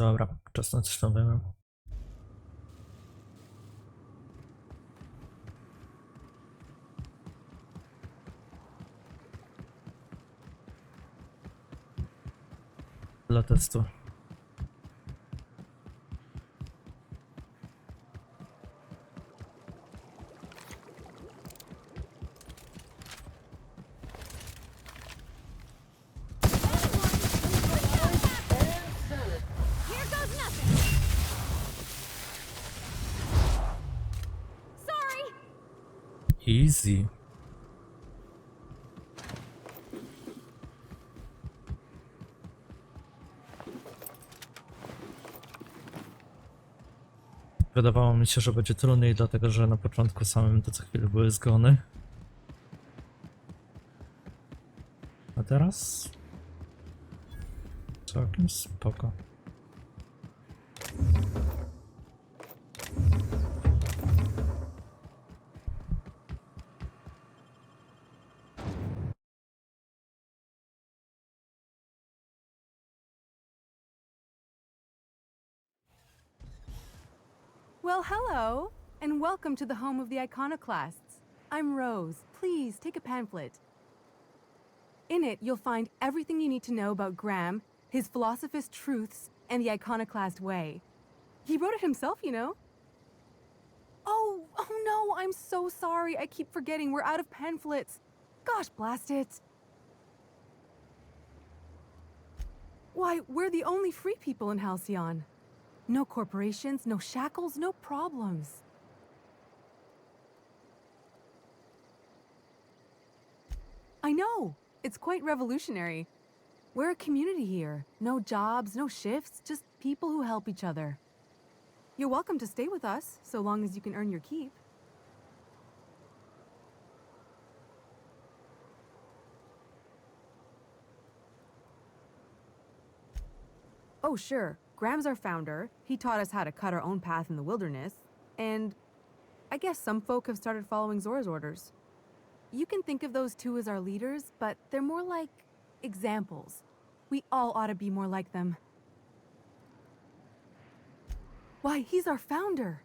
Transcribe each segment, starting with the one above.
Dobra, czas na coś nowego. Dla testu. Here goes nothing. Sorry. Easy. Wydawało mi się, że będzie trudniej, dlatego że na początku samym to co chwilę były zgony. A teraz? Całkiem spoko. Well, hello, and welcome to the home of the iconoclasts. I'm Rose. Please take a pamphlet. In it, you'll find everything you need to know about Graham, his philosophist truths, and the iconoclast way. He wrote it himself, you know. Oh no, I'm so sorry. I keep forgetting we're out of pamphlets. Gosh, blast it. Why, we're the only free people in Halcyon. No corporations, no shackles, no problems. I know. It's quite revolutionary. We're a community here. No jobs, no shifts, just people who help each other. You're welcome to stay with us, so long as you can earn your keep. Oh, sure. Graham's our founder. He taught us how to cut our own path in the wilderness. And I guess some folk have started following Zora's orders. You can think of those two as our leaders, but they're more like examples. We all ought to be more like them. Why, he's our founder.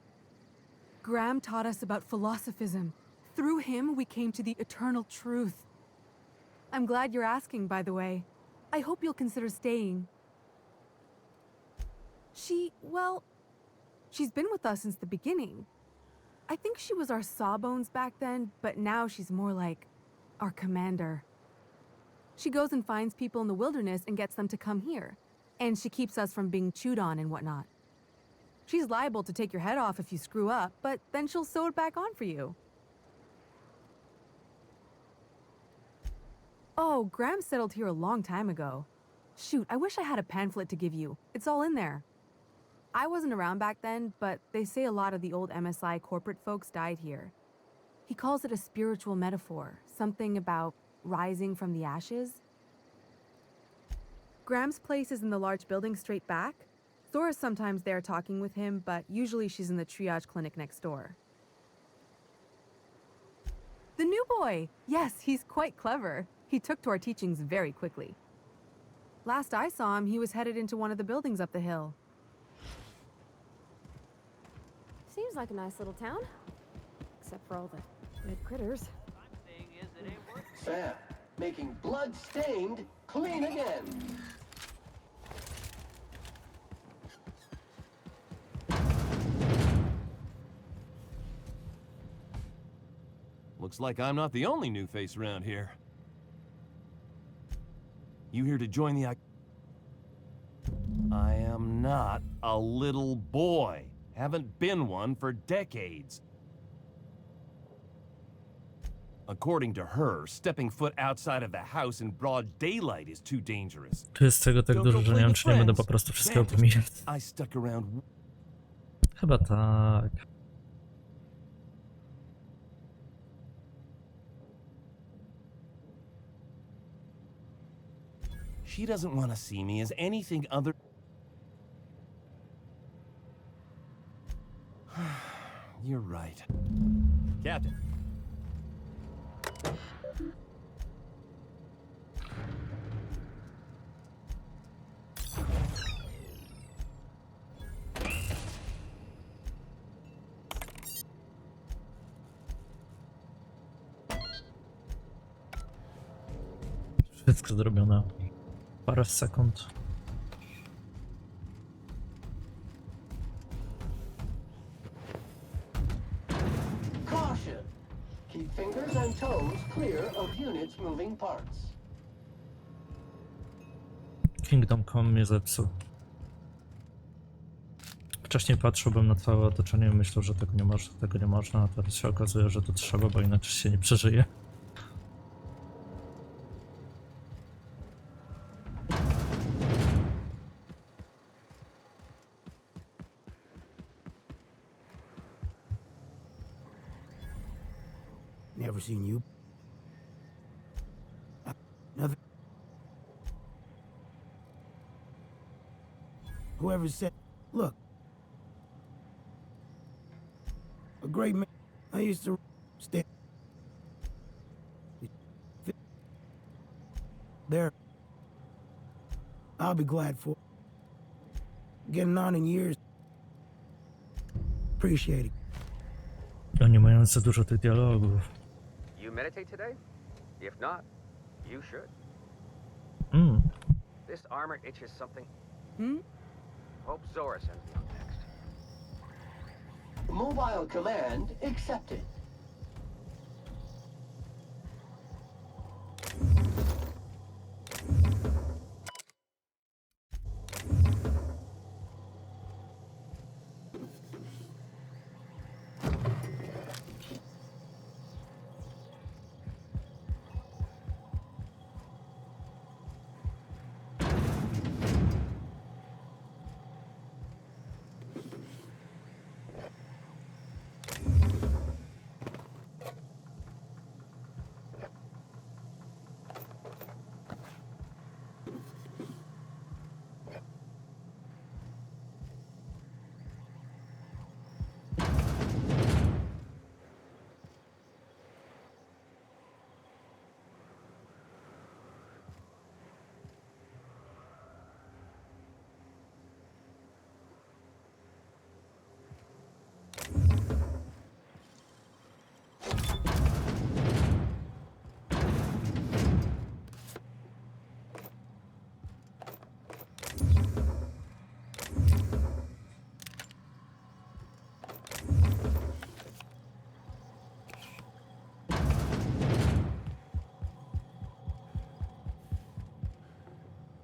Graham taught us about philosophism. Through him, we came to the eternal truth. I'm glad you're asking, by the way. I hope you'll consider staying. She's been with us since the beginning. I think she was our sawbones back then, but now she's more like our commander. She goes and finds people in the wilderness and gets them to come here. And she keeps us from being chewed on and whatnot. She's liable to take your head off if you screw up, but then she'll sew it back on for you. Oh, Graham settled here a long time ago. Shoot, I wish I had a pamphlet to give you. It's all in there. I wasn't around back then, but they say a lot of the old MSI corporate folks died here. He calls it a spiritual metaphor, something about rising from the ashes. Graham's place is in the large building straight back. Zora's sometimes there talking with him, but usually she's in the triage clinic next door. The new boy! Yes, he's quite clever. He took to our teachings very quickly. Last I saw him, he was headed into one of the buildings up the hill. Seems like a nice little town. Except for all the red critters. Sam, making blood-stained clean again. Looks like I'm not the only new face around here. You here to join the I am not a little boy. Haven't been one for decades. According to her, stepping foot outside of the house in broad daylight is too dangerous. Tu jest tego tak dużo, że nie wiem, czy nie będę po prostu wszystkiego pomijać. I stuck around. Chyba tak. She doesn't want to see me as anything other. You're right. Captain. Wszystko zrobione. Parę sekund. Caution! Keep fingers and toes clear of units' moving parts. Kingdom Come mnie zepsuł. Wcześniej patrzyłbym na całe otoczenie i myślał, że tego nie można, a teraz się okazuje, że to trzeba, bo inaczej się nie przeżyje. Never seen you. Nothing. Whoever said, look. A great man. I used to stay there. I'll be glad for getting on in years. Appreciate it. Oni mają za dużo tych dialogów. You meditate today? If not, you should. This armor itches something. Hope Zora sends me on next. Mobile command accepted.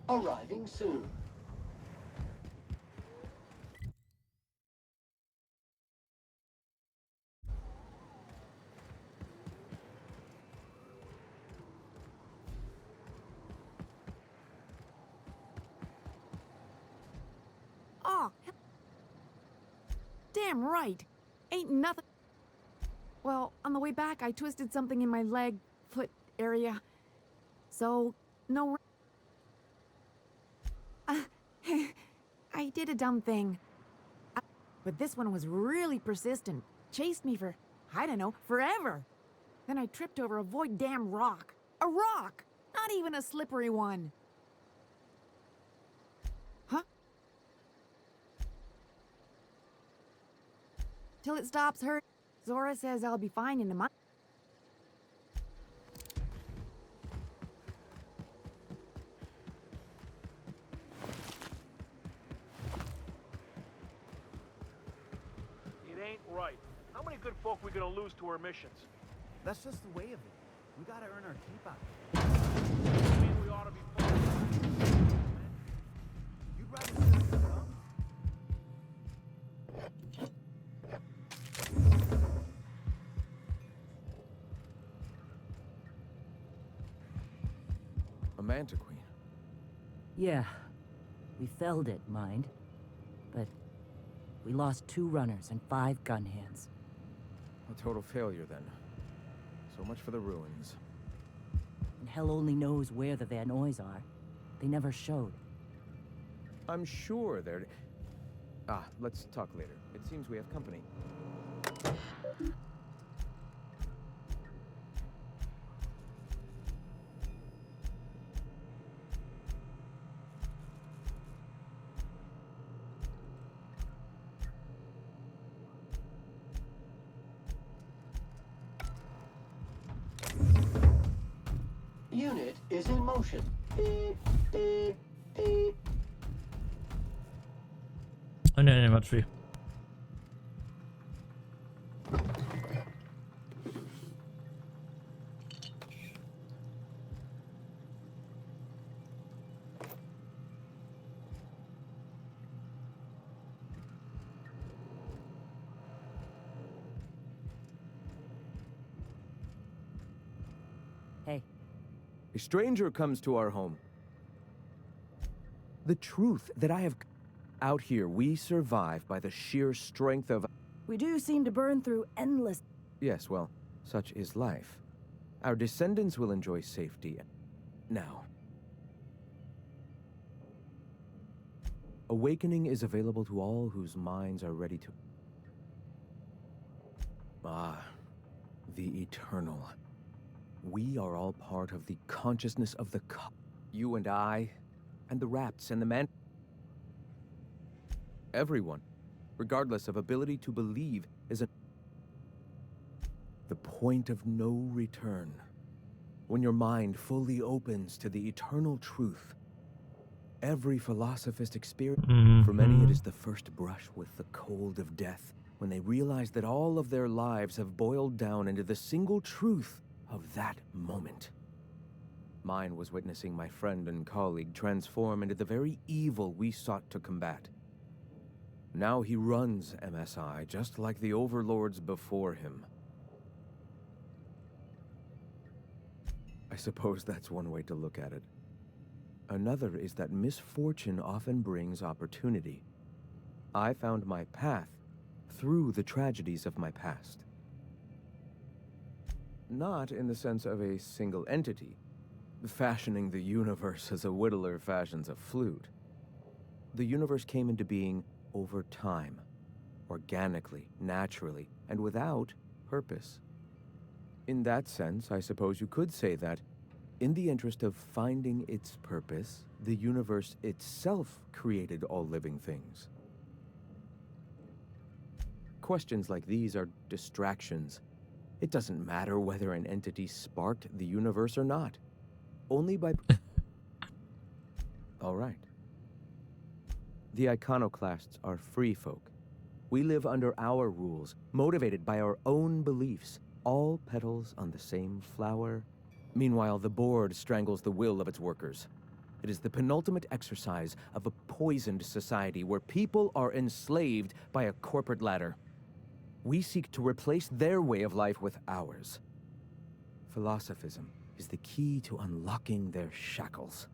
Arriving soon. Oh, damn right. Ain't nothing. Well, on the way back, I twisted something in my leg, foot area. So, no. I did a dumb thing. But this one was really persistent. Chased me for, I don't know, forever. Then I tripped over a void damn rock. A rock! Not even a slippery one. Huh? Till it stops hurting. Zora says I'll be fine in a month. It ain't right. How many good folk we gonna lose to our missions? That's just the way of it. We gotta earn our keep out. I mean, we ought to be following. You'd rather sit than come? A Manta Queen. Yeah, we felled it, mind. But we lost 2 runners and 5 gun hands. A total failure, then. So much for the ruins. And hell only knows where the Van Oys are. They never showed. I'm sure they're... Ah, let's talk later. It seems we have company. Unit is is in motion. Beep, beep, beep. O nie, nie ma drzwi. Hey, A stranger comes to our home. The truth that I have... Out here, we survive by the sheer strength of... we do seem to burn through endless... Yes, well, such is life. Our descendants will enjoy safety. Now. Awakening is available to all whose minds are ready to... Ah, the eternal. We are all part of the consciousness of the... You and I, and the rats and the man... Everyone, regardless of ability to believe, is the point of no return. When your mind fully opens to the eternal truth, every philosophist experience... For many, it is the first brush with the cold of death, when they realize that all of their lives have boiled down into the single truth of that moment. Mine was witnessing my friend and colleague transform into the very evil we sought to combat. Now he runs MSI, just like the overlords before him. I suppose that's one way to look at it. Another is that misfortune often brings opportunity. I found my path through the tragedies of my past. Not in the sense of a single entity, fashioning the universe as a whittler fashions a flute. The universe came into being over time, organically, naturally, and without purpose. In that sense, I suppose you could say that, in the interest of finding its purpose, the universe itself created all living things. Questions like these are distractions. It doesn't matter whether an entity sparked the universe or not. Only by... All right. The iconoclasts are free folk. We live under our rules, motivated by our own beliefs, all petals on the same flower. Meanwhile, the board strangles the will of its workers. It is the penultimate exercise of a poisoned society where people are enslaved by a corporate ladder. We seek to replace their way of life with ours. Philosophism is the key to unlocking their shackles.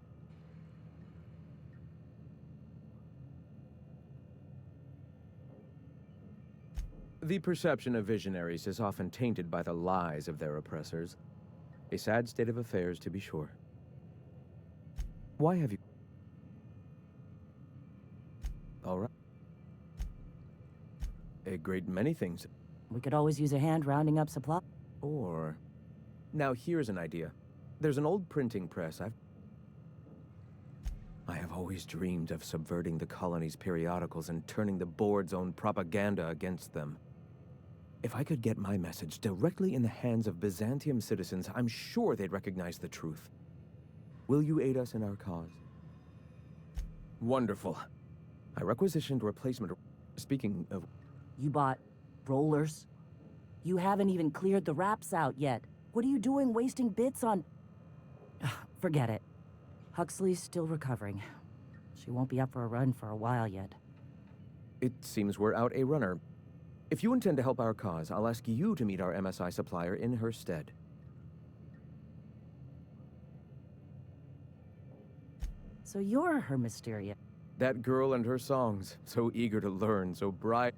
The perception of visionaries is often tainted by the lies of their oppressors. A sad state of affairs, to be sure. Why have you... All right. A great many things. We could always use a hand rounding up supply. Or... Now here's an idea. There's an old printing press I have always dreamed of subverting the colony's periodicals and turning the board's own propaganda against them. If I could get my message directly in the hands of Byzantium citizens, I'm sure they'd recognize the truth. Will you aid us in our cause? Wonderful. I requisitioned replacement... Speaking of... You bought rollers? You haven't even cleared the wraps out yet. What are you doing wasting bits on... Forget it. Huxley's still recovering. She won't be up for a run for a while yet. It seems we're out a runner. If you intend to help our cause, I'll ask you to meet our MSI supplier in her stead. So you're her Mysteria. That girl and her songs, so eager to learn, so bright.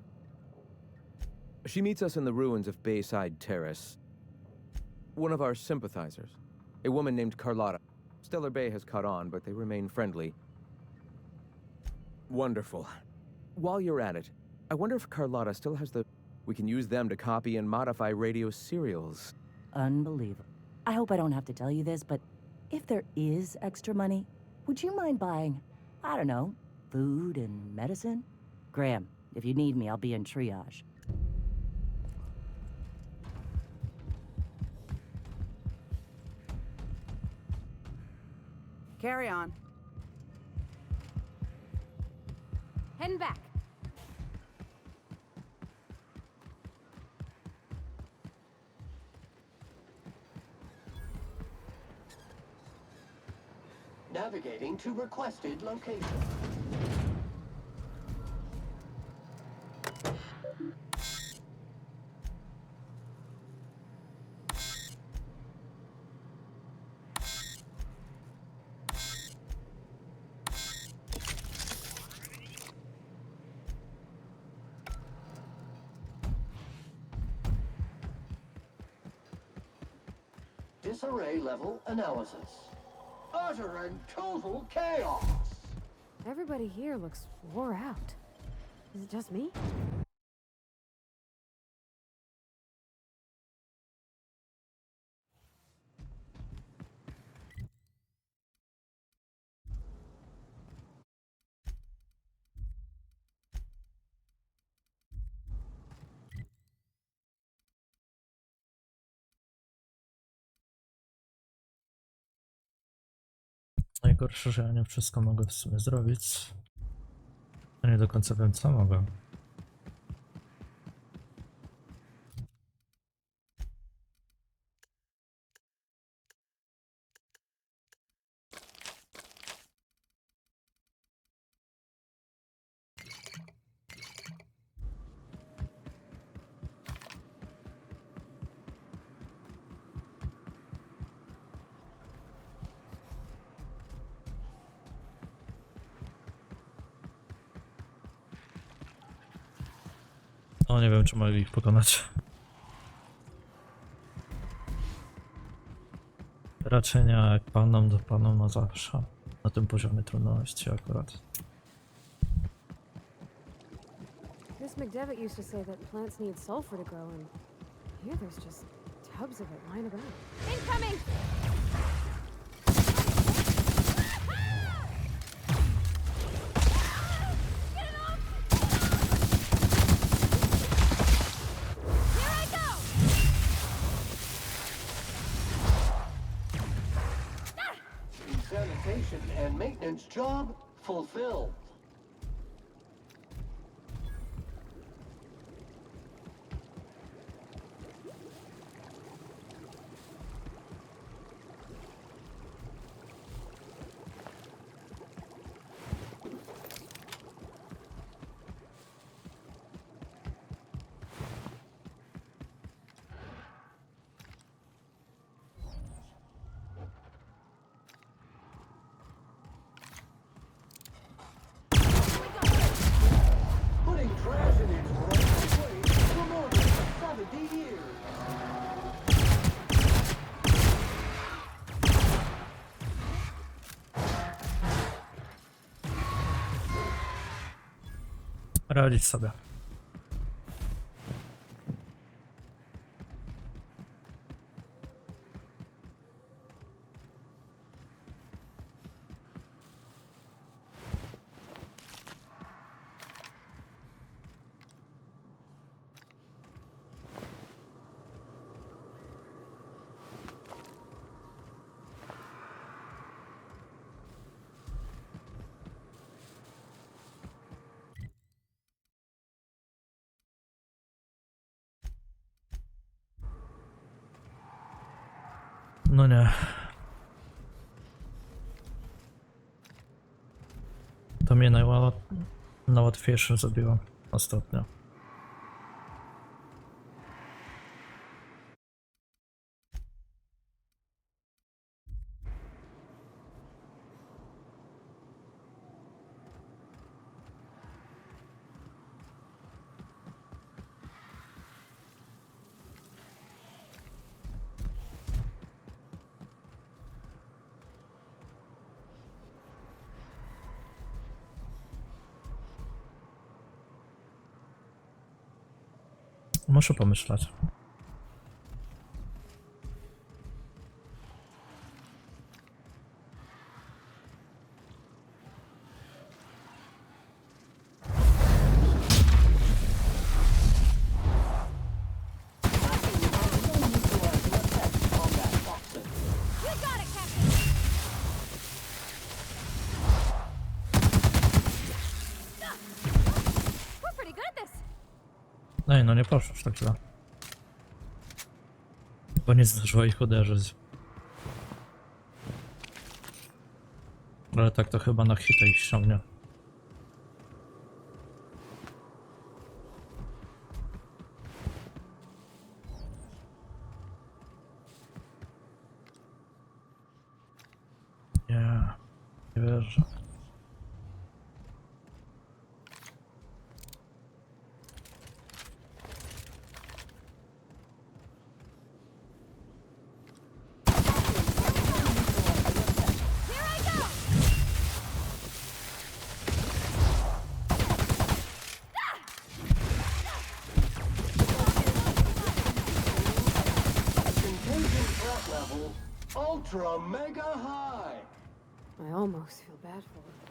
She meets us in the ruins of Bayside Terrace. One of our sympathizers, a woman named Carlotta. Stellar Bay has caught on, but they remain friendly. Wonderful. While you're at it, I wonder if Carlotta still has the... We can use them to copy and modify radio serials. Unbelievable. I hope I don't have to tell you this, but if there is extra money, would you mind buying, I don't know, food and medicine? Graham, if you need me, I'll be in triage. Carry on. Heading back. Navigating to requested location. Disarray level analysis. Utter and total chaos! Everybody here looks wore out. Is it just me? Najgorsze, że ja nie wszystko mogę w sumie zrobić. Ja nie do końca wiem, co mogę. O, nie wiem, czy mogę ich pokonać. Raczej nie, jak panom do panom na zawsze. Na tym poziomie trudności akurat. Miss McDevitt used to say that plants need sulfur to grow, and here there's just tubs of it lying about. Incoming! Sanitation and maintenance job fulfilled. Putting trash in its rightful place for more than 70 years. Radzić sobie. No nie. To mnie najłatwiejszym zrobiło ostatnio. Muszę pomyśleć. Ej, no nie poszło tak źle. Bo nie zdążyło ich uderzyć. Ale tak to chyba na hita ich ściągnie. Nie wierzę. Contagion threat level ultra mega high. I almost feel bad for her.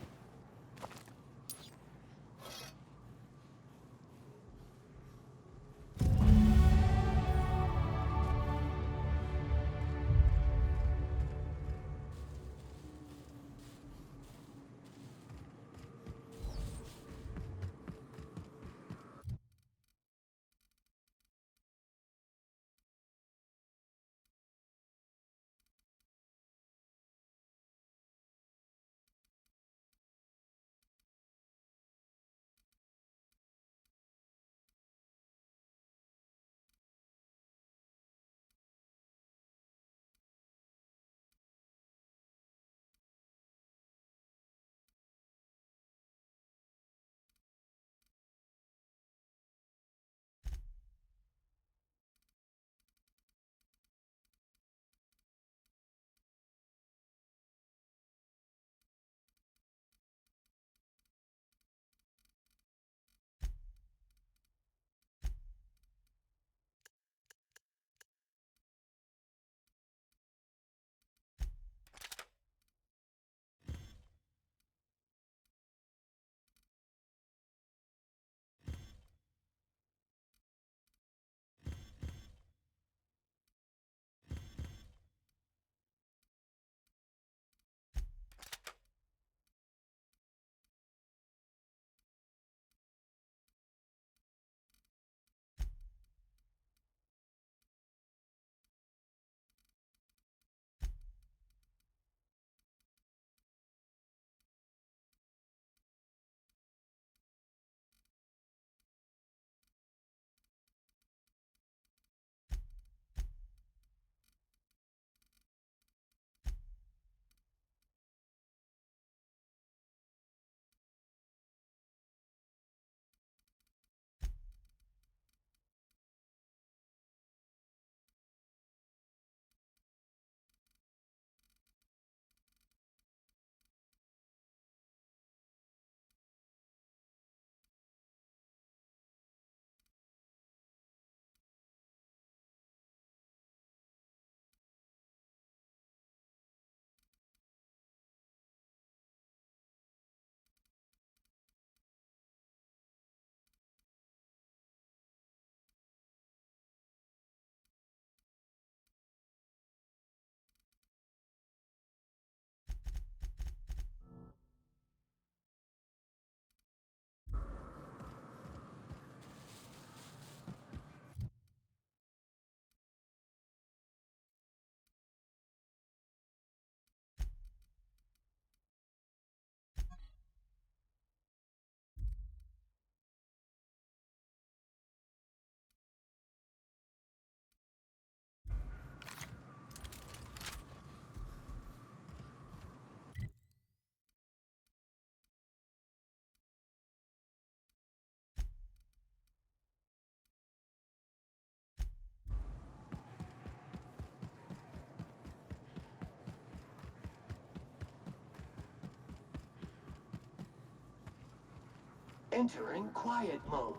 Entering quiet mode.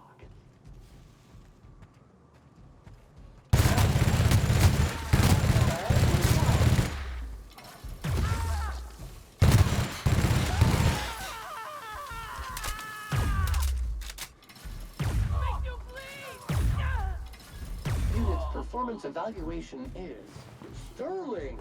Unit's performance evaluation is sterling.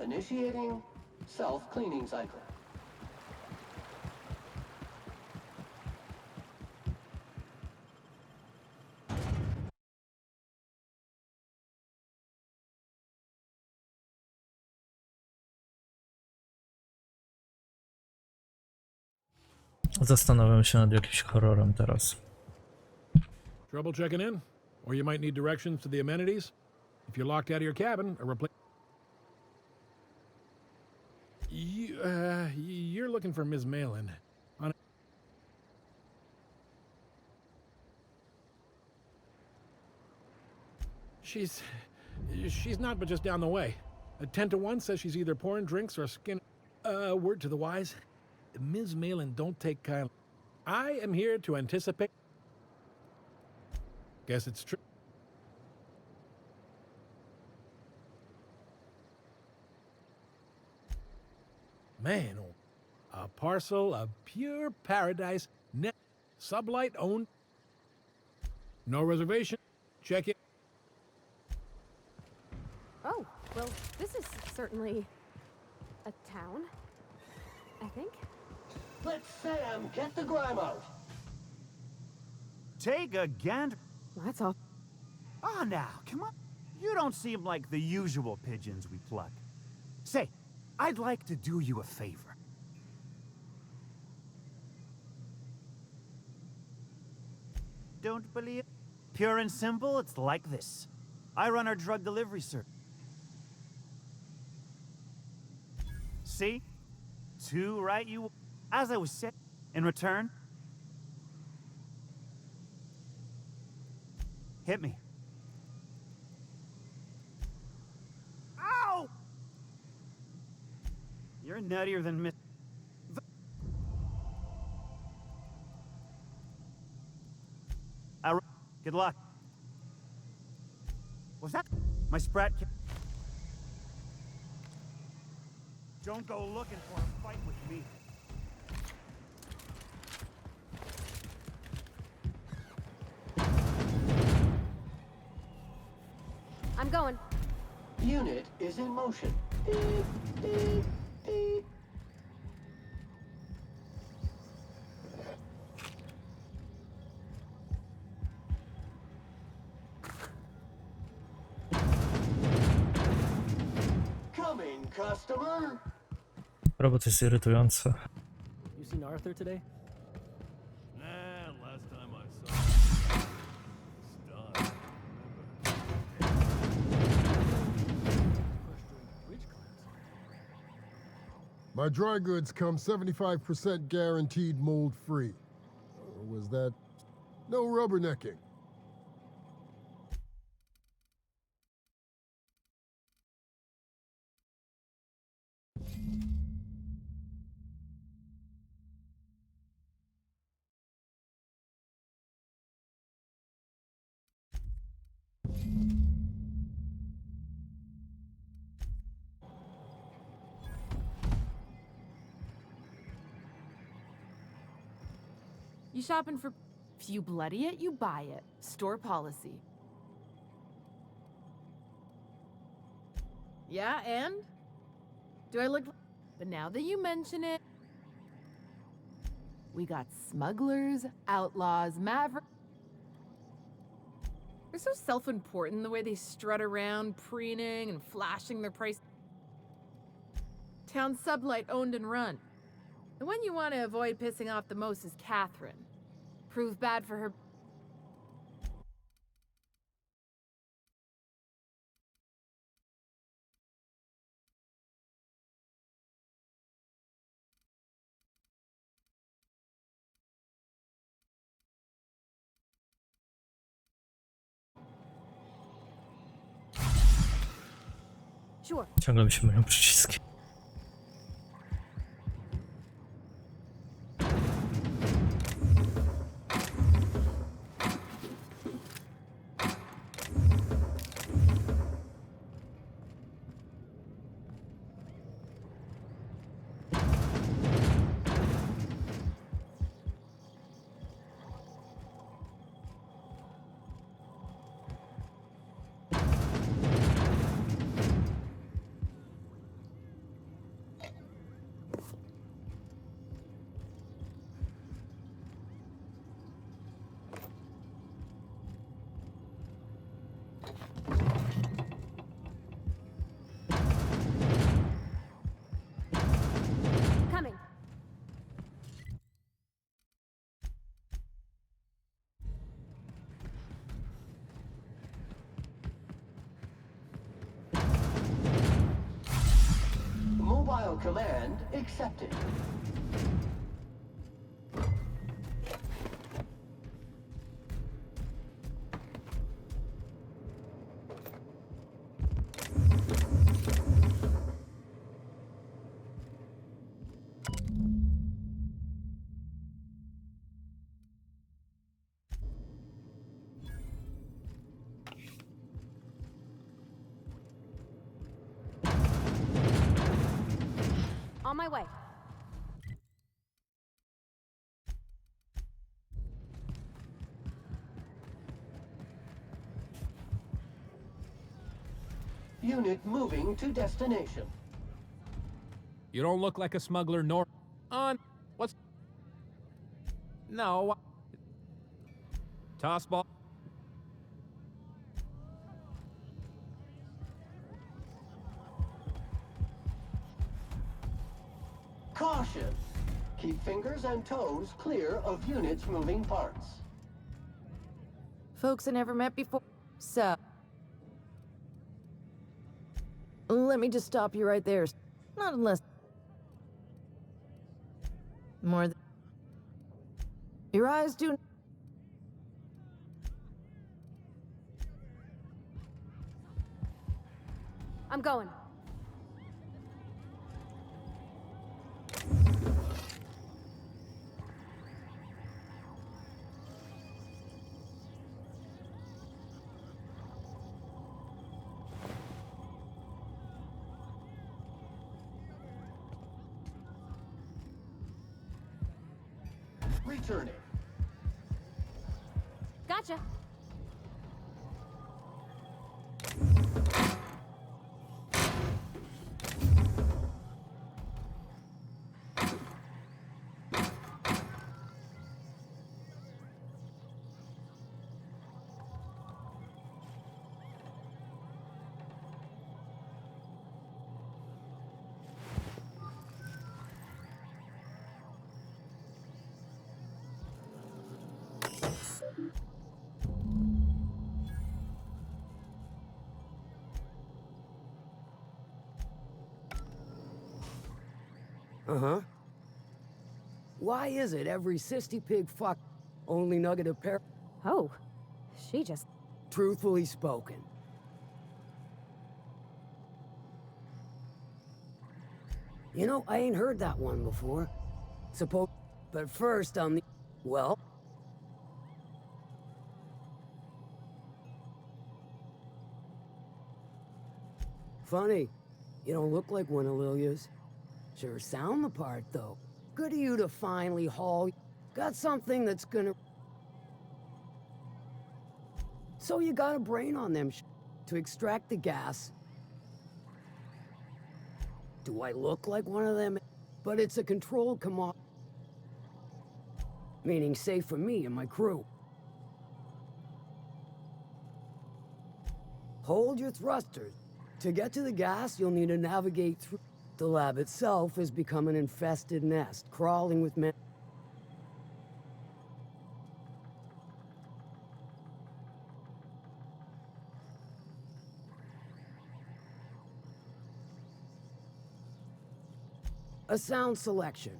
Initiating self-cleaning cycle. Zastanawiam się nad jakimś horrorem teraz. Trouble checking in? Or you might need directions to the amenities? If you're locked out of your cabin, a replace. You're looking for Ms. Malin. She's not but just down the way. A 10 to 1 says she's either pouring drinks or skin. Word to the wise, Ms. Malin don't take kindly. I am here to anticipate. Guess it's true. Man, a parcel of pure paradise, net, sublight owned. No reservation. Check it. Oh, well, this is certainly a town, I think. Let Sam get the grime out. Take a gander. Well, that's all. Ah, now, come on. You don't seem like the usual pigeons we pluck. Say, I'd like to do you a favor. Don't believe it? Pure and simple, it's like this. I run our drug delivery service. See? Two, right? You... As I was saying, in return... Hit me. Ow! You're nuttier than Miss... Good luck. Was that my sprat? Don't go looking for a fight with me. I'm going. Unit is in motion. Coming, customer. Robot jest irytujący. You seen Arthur today? Nah, last time I saw him, stunned. My dry goods come 75% guaranteed mold-free. Or was that... No rubbernecking. You shopping for... If you bloody it, you buy it. Store policy. Yeah, and? Do I look... But now that you mention it... We got smugglers, outlaws, mavericks... They're so self-important the way they strut around, preening and flashing their price... Town sublight owned and run. The one you want to avoid pissing off the most is Catherine. Prove bad for her... Sure. Ciągle mi się mylią przyciski. Command accepted. On my way. Unit moving to destination. You don't look like a smuggler nor... On... What's... No. Toss ball. Caution! Keep fingers and toes clear of units moving parts. Folks I never met before. So, let me just stop you right there. Not unless more than your eyes do. I'm going. Returning. Gotcha. Uh-huh. Why is it every sissy pig fuck only nugget of pair? Oh, she just... Truthfully spoken. You know, I ain't heard that one before. But first on the... Well... Funny. You don't look like one of Lilia's. Sure sound the part, though. Good of you to finally haul... Got something that's gonna... So you got a brain on them to extract the gas. Do I look like one of them? But it's a controlled commodity. Meaning safe for me and my crew. Hold your thrusters. To get to the gas, you'll need to navigate through... The lab itself has become an infested nest, crawling with men. A sound selection.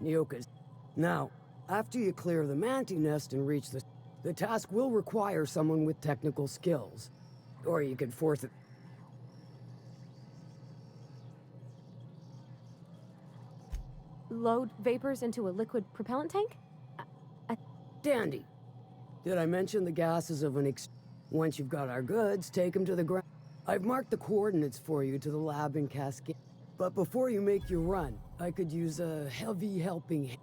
Nyoka's. Now, after you clear the manti nest and reach the task will require someone with technical skills. Or you could force it. Load vapors into a liquid propellant tank? Dandy. Did I mention the gases of an Once you've got our goods, take them to the ground. I've marked the coordinates for you to the lab in Cascade. But before you make your run, I could use a heavy helping hand.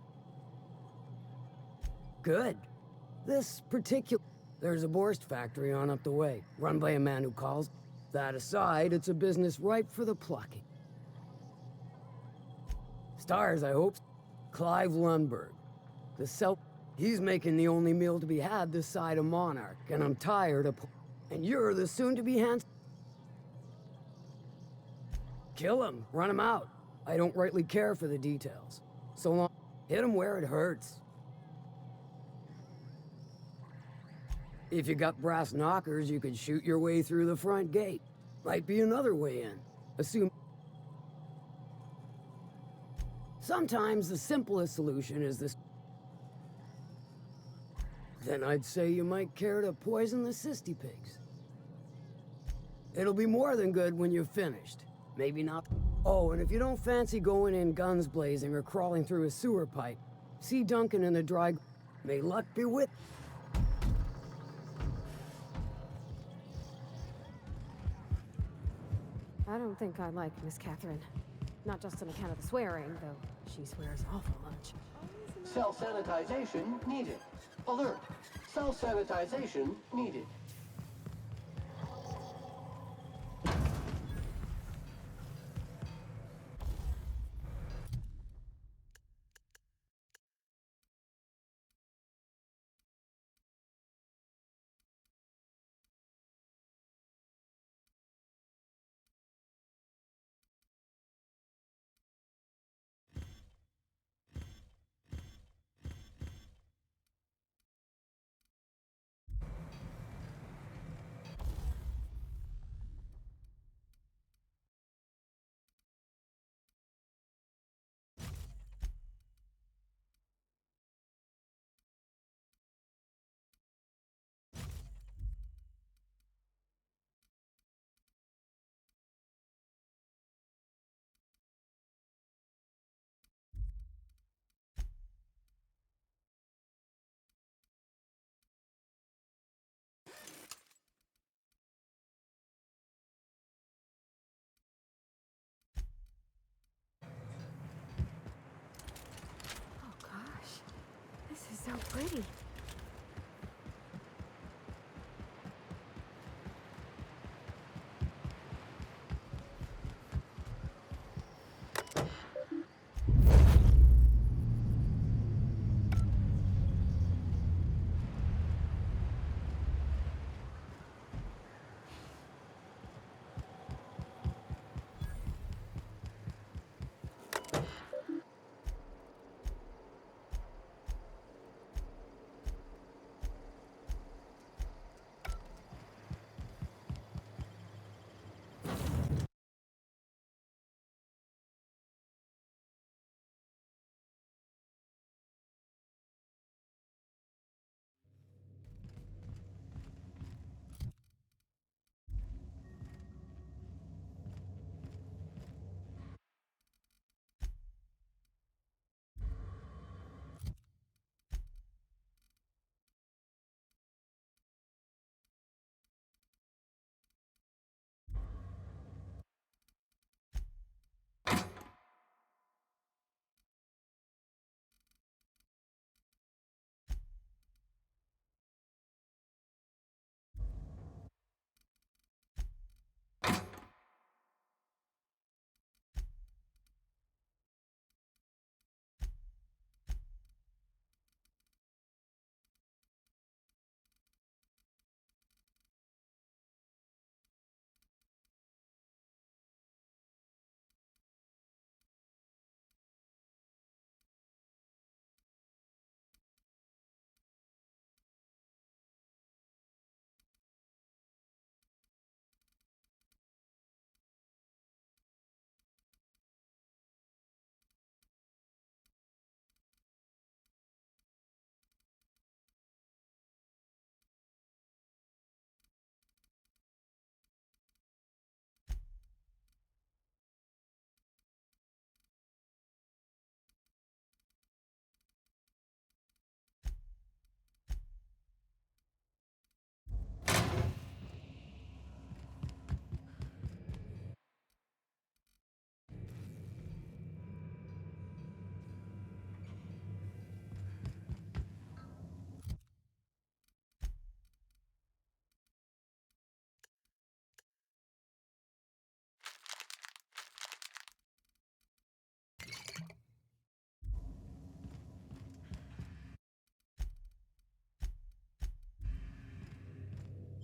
Good. This particular... There's a Borst factory on up the way, run by a man who calls. That aside, it's a business ripe for the plucking. Stars, I hope. Clive Lundberg. He's making the only meal to be had this side of Monarch, and I'm tired of... And you're the soon-to-be handsome... Kill him, run him out. I don't rightly care for the details. So long, hit him where it hurts. If you got brass knockers, you could shoot your way through the front gate. Might be another way in. Assume... Sometimes the simplest solution is this. Then I'd say you might care to poison the cysty pigs. It'll be more than good when you're finished. Maybe not. Oh, and if you don't fancy going in guns blazing or crawling through a sewer pipe, see Duncan in the dry. May luck be with. I don't think I like Miss Catherine. Not just on account of the swearing, though she swears awful much. Self-sanitization needed. Alert. Self-sanitization needed. Oh gosh, this is so pretty.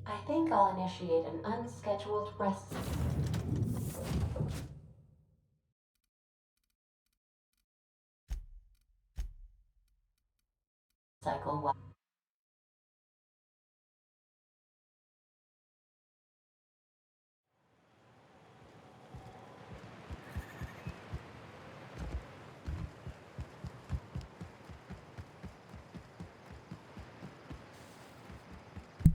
I think I'll initiate an unscheduled rest cycle while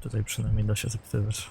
Tutaj przynajmniej da się zaktywać.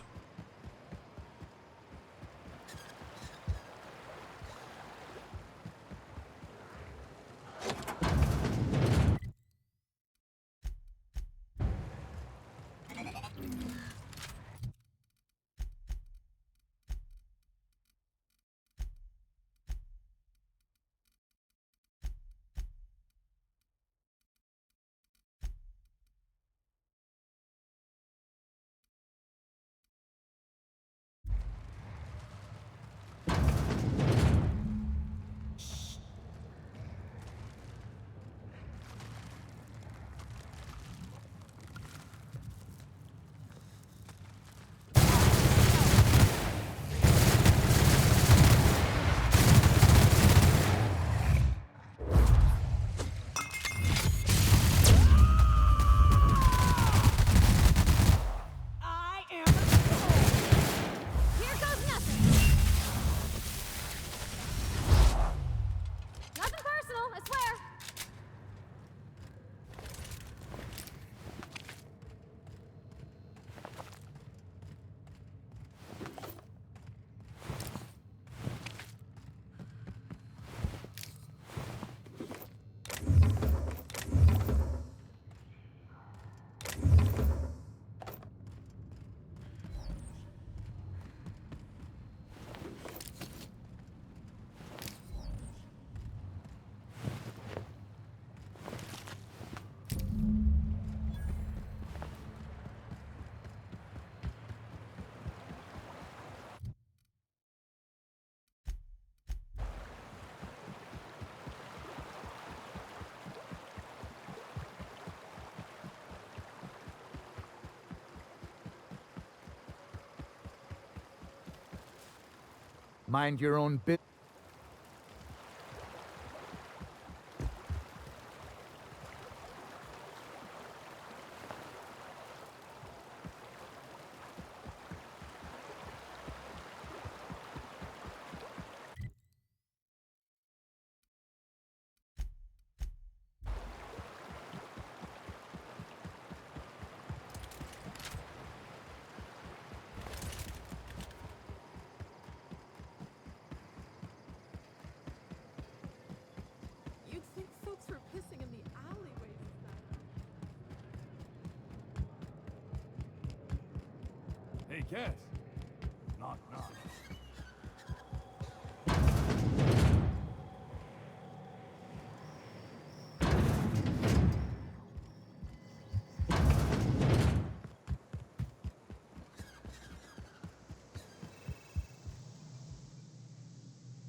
Nothing personal, I swear. Mind your own bit. You'd think folks were pissing in the alleyways. Hey, Cass. Knock, knock.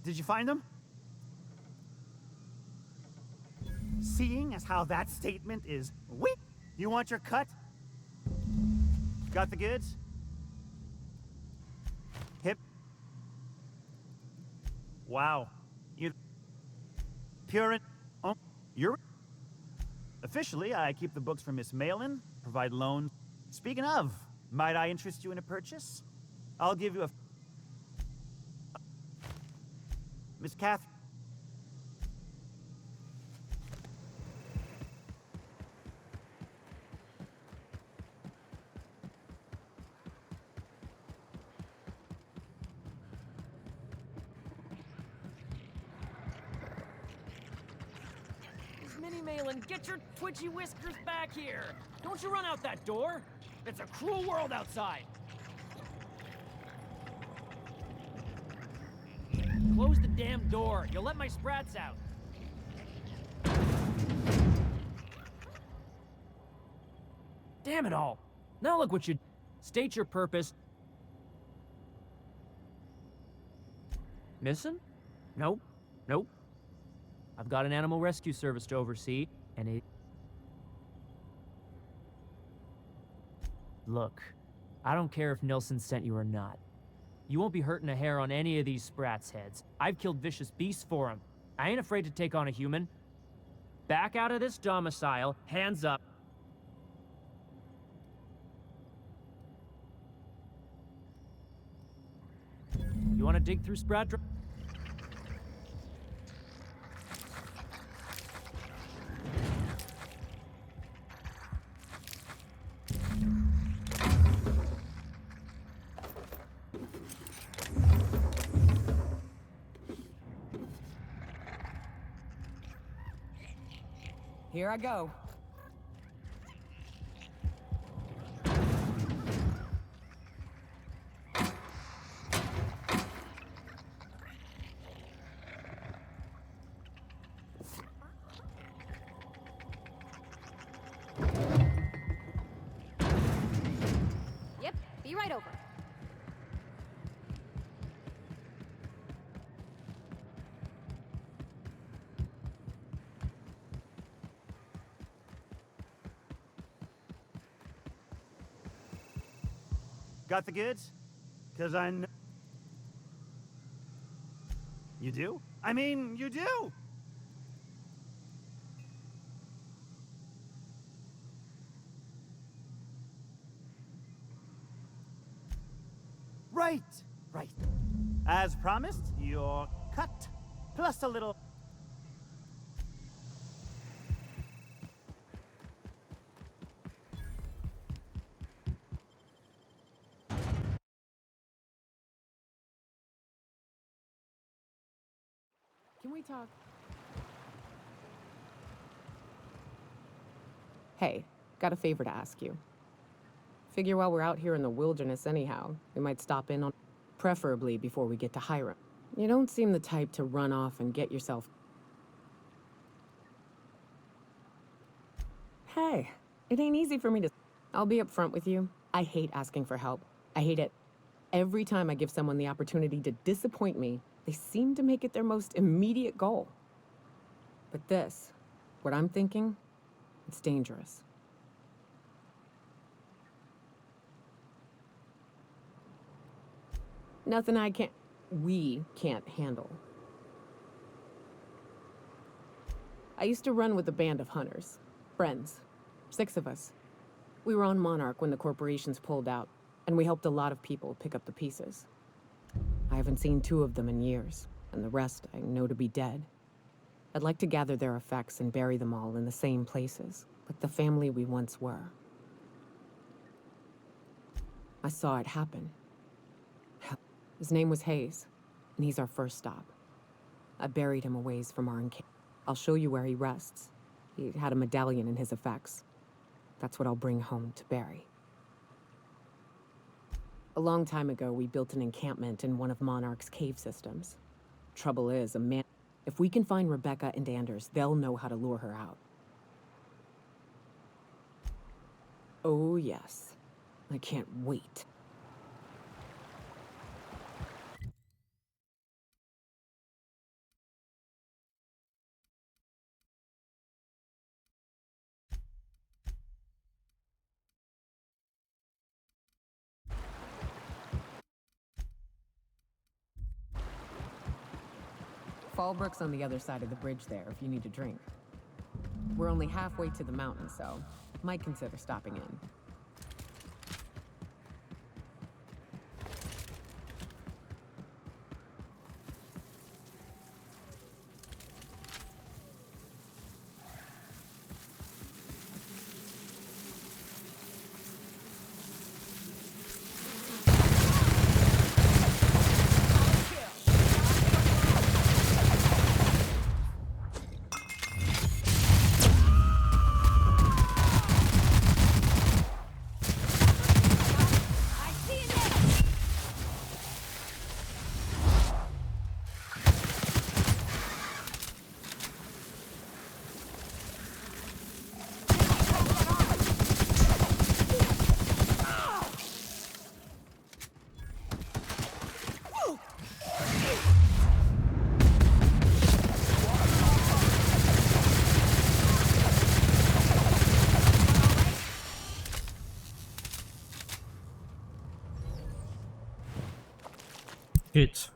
Did you find them? Seeing as how that statement is weak, you want your cut? Got the goods? Hip. Wow. You pure. Oh, you're. Officially, I keep the books for Miss Malin, provide loans. Speaking of, might I interest you in a purchase? I'll give you a. Miss Catherine. Minnie Malin, get your twitchy whiskers back here! Don't you run out that door! It's a cruel world outside! Close the damn door. You'll let my sprats out. Damn it all. Now look what you... State your purpose. Missing? Nope. Nope. I've got an animal rescue service to oversee, and it... Look, I don't care if Nilsson sent you or not. You won't be hurting a hair on any of these sprats' heads. I've killed vicious beasts for them. I ain't afraid to take on a human. Back out of this domicile, hands up. You want to dig through sprat... Here I go. Yep, be right over. Got the goods? Because I know. You do? I mean, you do! Right, right. As promised, your cut, plus a little. Can we talk? Hey, got a favor to ask you. Figure while we're out here in the wilderness anyhow, we might stop in on, preferably before we get to Hiram. You don't seem the type to run off and get yourself... Hey, it ain't easy for me to... I'll be upfront with you. I hate asking for help. I hate it. Every time I give someone the opportunity to disappoint me, they seem to make it their most immediate goal. But this, what I'm thinking, it's dangerous. Nothing we can't handle. I used to run with a band of hunters. Friends. 6 of us. We were on Monarch when the corporations pulled out, and we helped a lot of people pick up the pieces. I haven't seen 2 of them in years, and the rest I know to be dead. I'd like to gather their effects and bury them all in the same places, like the family we once were. I saw it happen. His name was Hayes, and he's our first stop. I buried him a ways from our encampment. I'll show you where he rests. He had a medallion in his effects. That's what I'll bring home to Barry. A long time ago, we built an encampment in one of Monarch's cave systems. Trouble is, if we can find Rebecca and Anders, they'll know how to lure her out. Oh, yes. I can't wait. Fallbrook's on the other side of the bridge there if you need a drink. We're only halfway to the mountain, so might consider stopping in. Hit.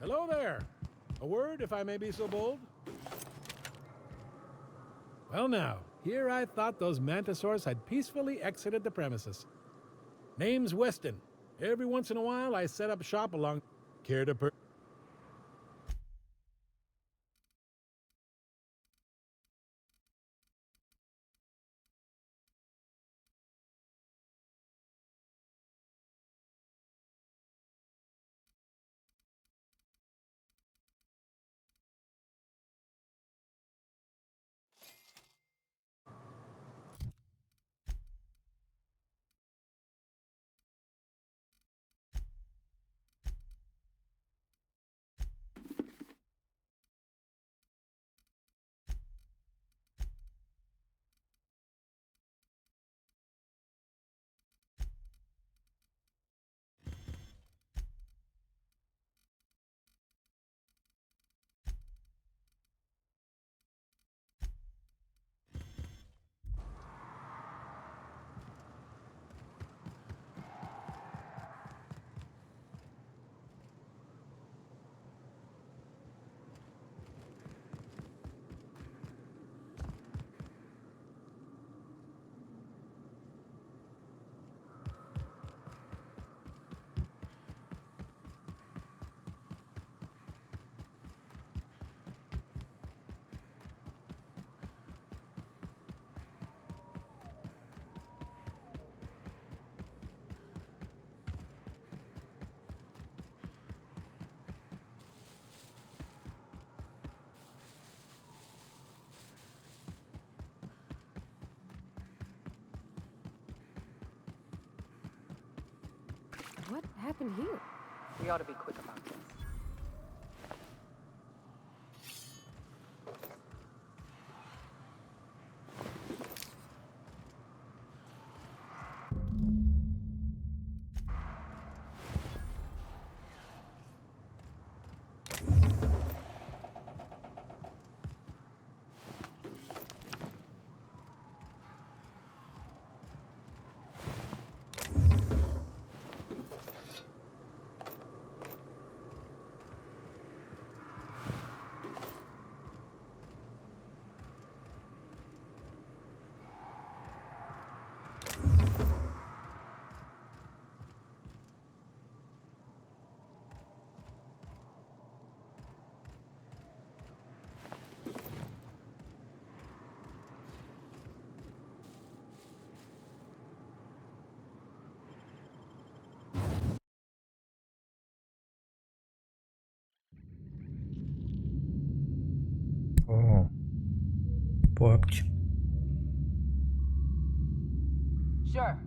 Hello there. A word, if I may be so bold? Well now, here I thought those mantisaurs had peacefully exited the premises. Name's Weston. Every once in a while I set up shop along... Care to What happened here? We ought to be quick about this. O, pułapki. Sure.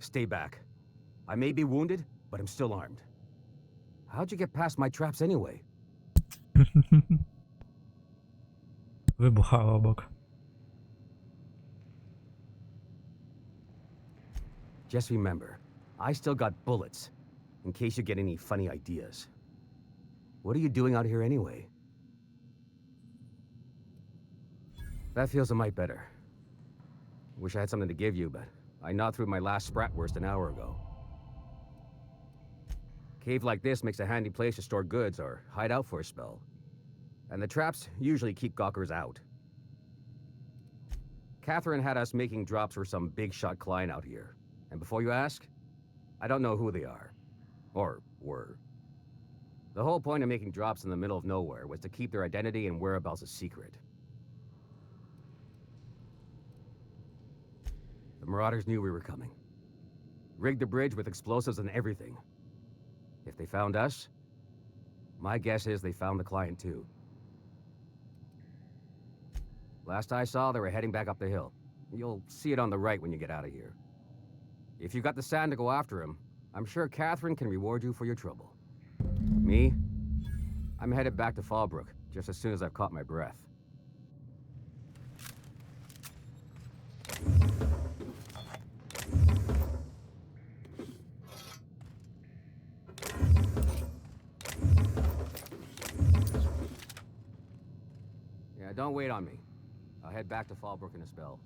Stay back. I may be wounded, but I'm still armed. How'd you get past my traps anyway? Wybuchała obok. Just remember, I still got bullets, in case you get any funny ideas. What are you doing out here anyway? That feels a mite better. Wish I had something to give you, but I gnawed through my last Spratwurst an hour ago. Cave like this makes a handy place to store goods or hide out for a spell. And the traps usually keep gawkers out. Catherine had us making drops for some big shot client out here. And before you ask, I don't know who they are. Or were. The whole point of making drops in the middle of nowhere was to keep their identity and whereabouts a secret. The Marauders knew we were coming. Rigged the bridge with explosives and everything. If they found us, my guess is they found the client too. Last I saw, they were heading back up the hill. You'll see it on the right when you get out of here. If you got the sand to go after him, I'm sure Catherine can reward you for your trouble. Me? I'm headed back to Fallbrook, just as soon as I've caught my breath. Yeah, don't wait on me. I'll head back to Fallbrook in a spell.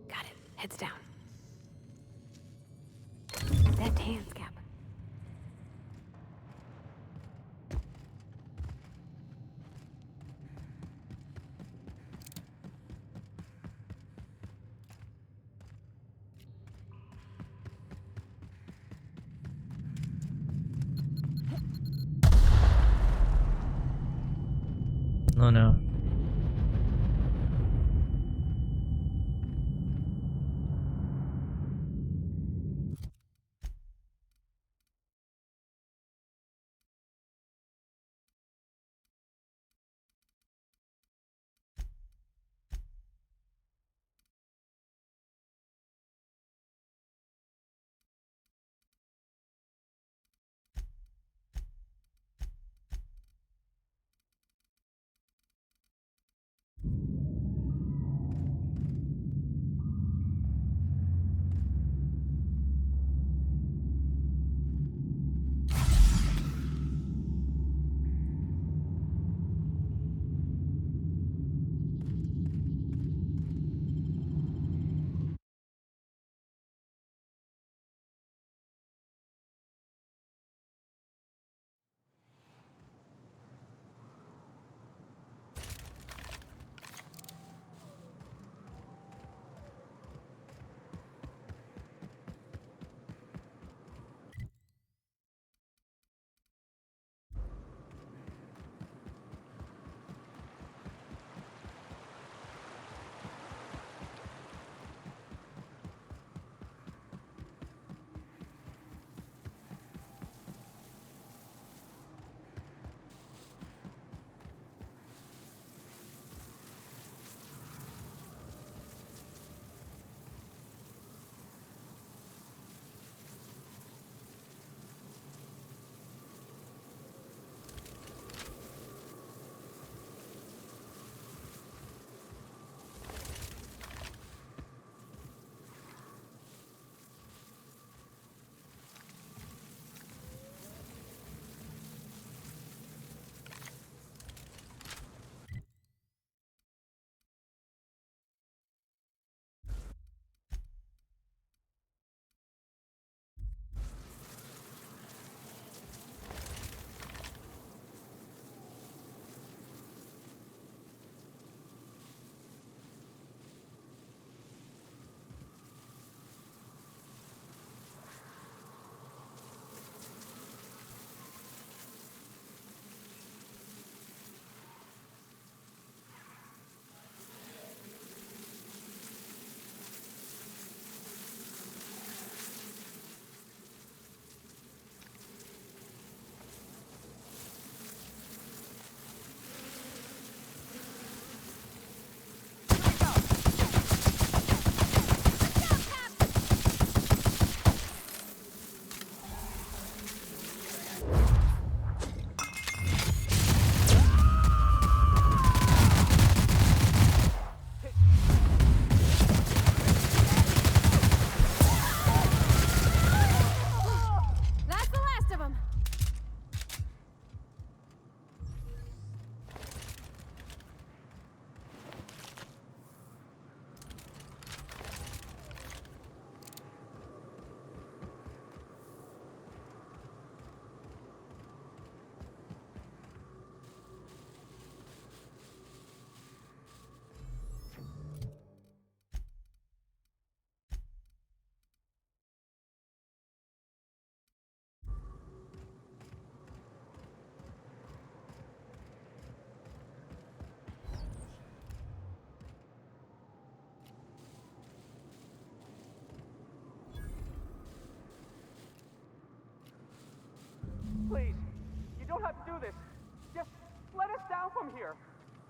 Got it. Heads down. That hands, Cap. No nie.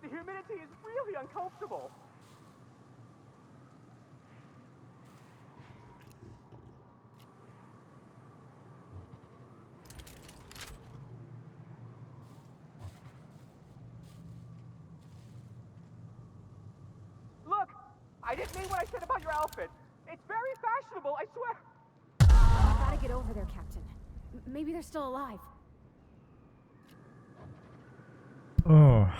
The humidity is really uncomfortable. Look, I didn't mean what I said about your outfit. It's very fashionable, I swear. Gotta get over there, Captain. Maybe they're still alive. Oh.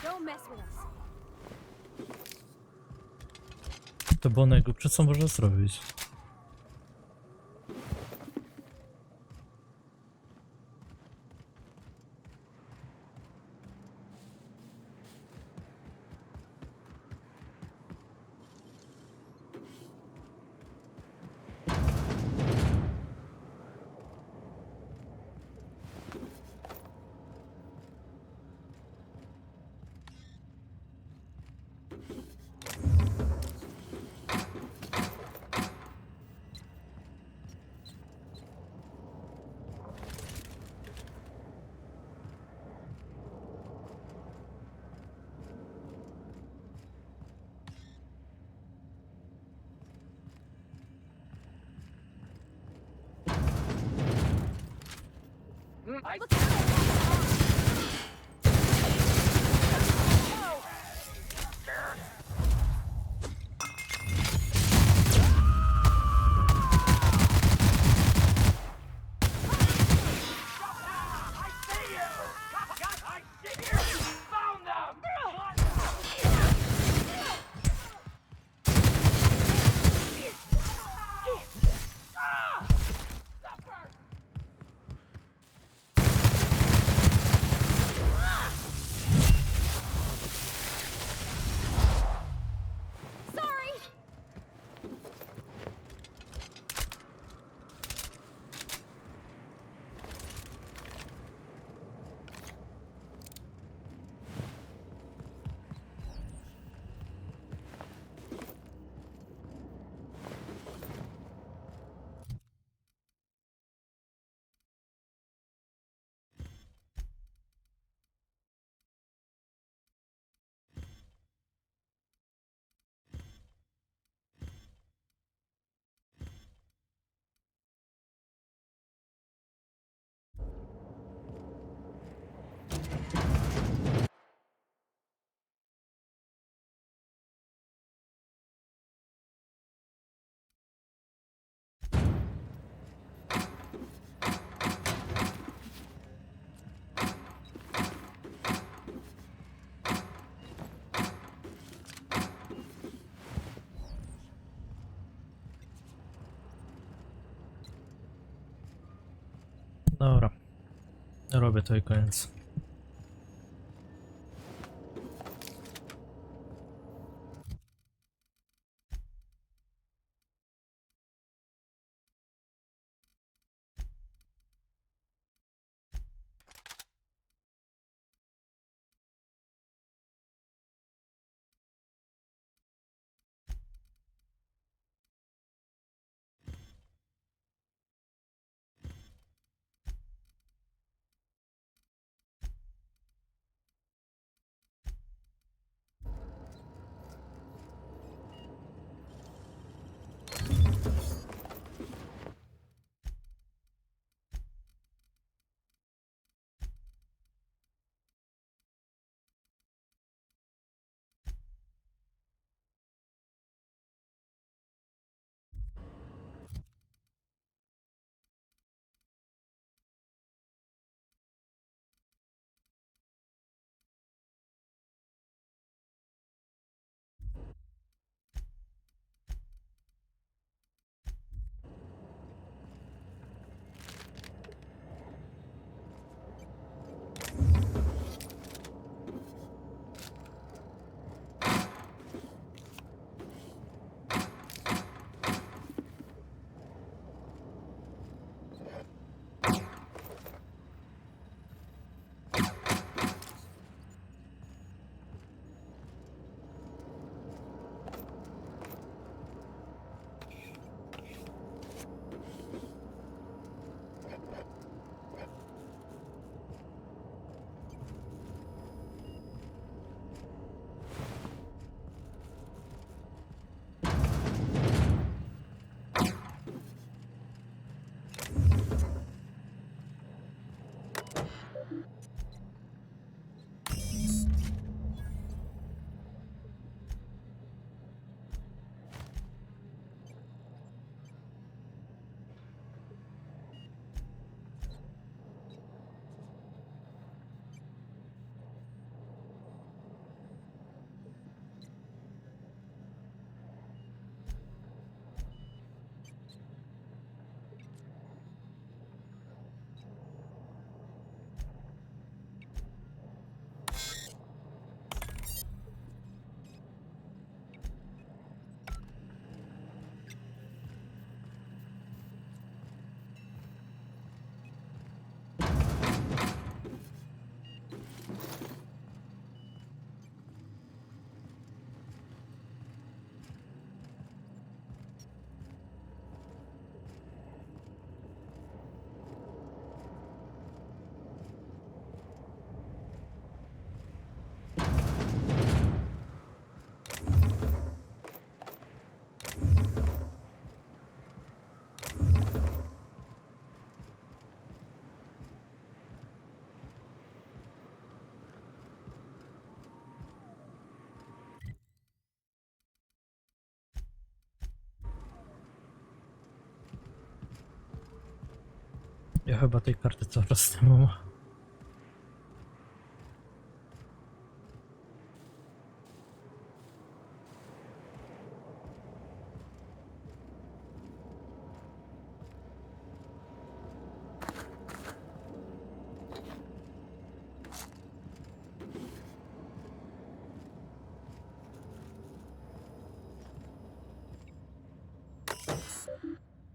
Don't mess with us. To było najgłupsze, co można zrobić. Dobra. Robię to i koniec. Ja chyba tej karty coraz nie mam.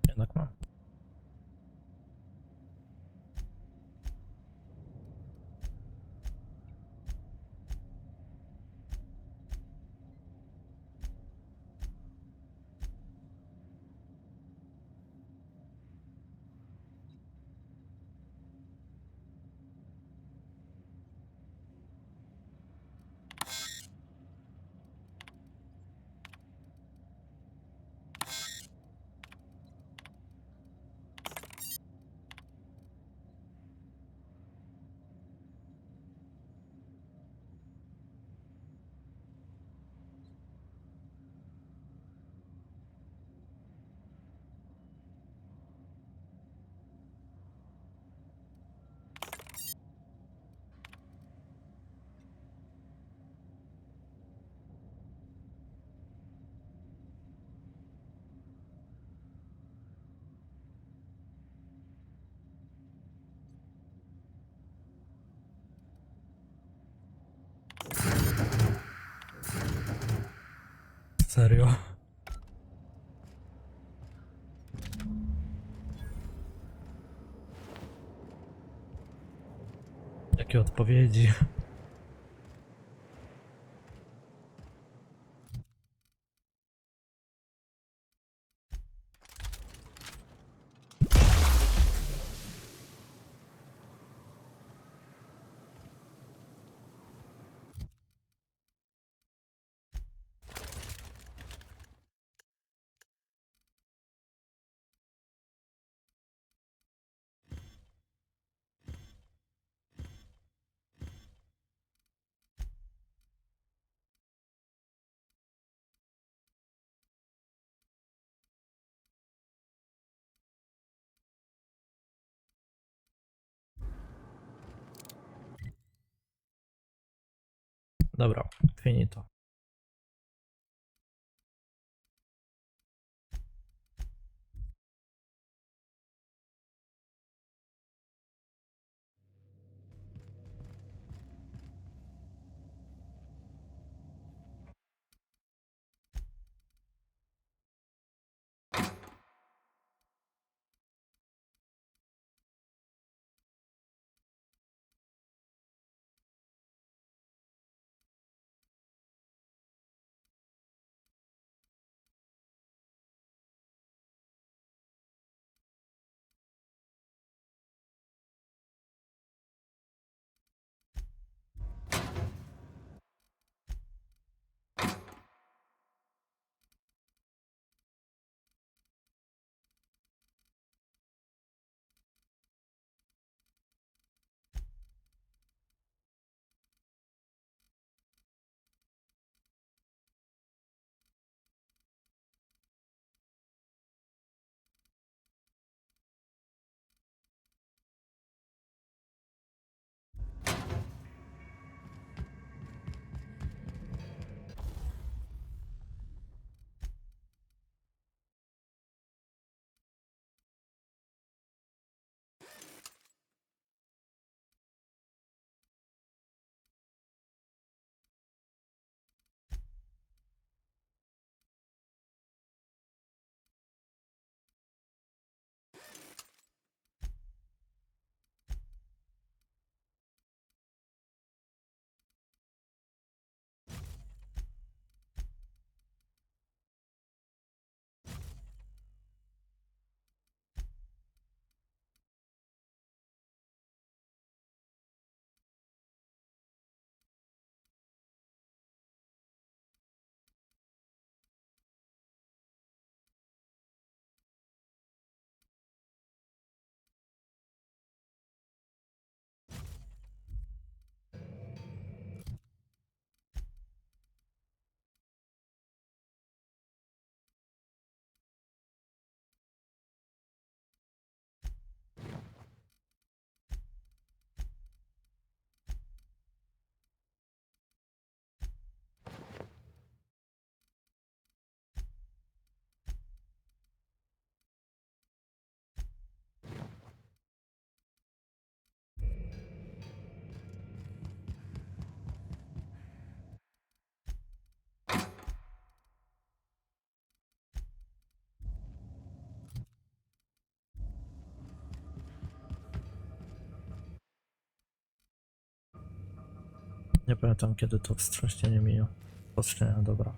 Jednak mam. Serio? Jakie odpowiedzi? Dobra, finito. Nie pamiętam kiedy to wstrząśnienie minie. Wstrząśnienie, dobra.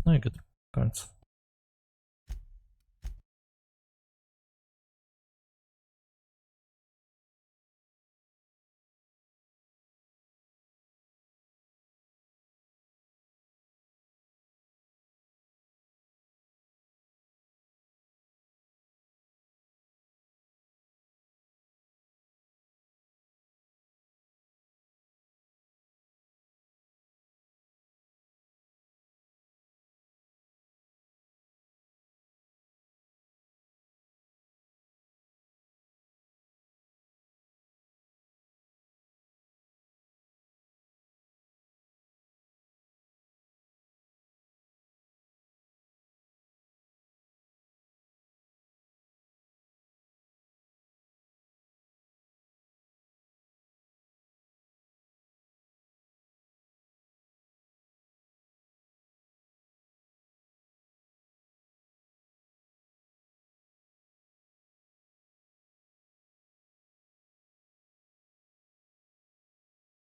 No i koniec.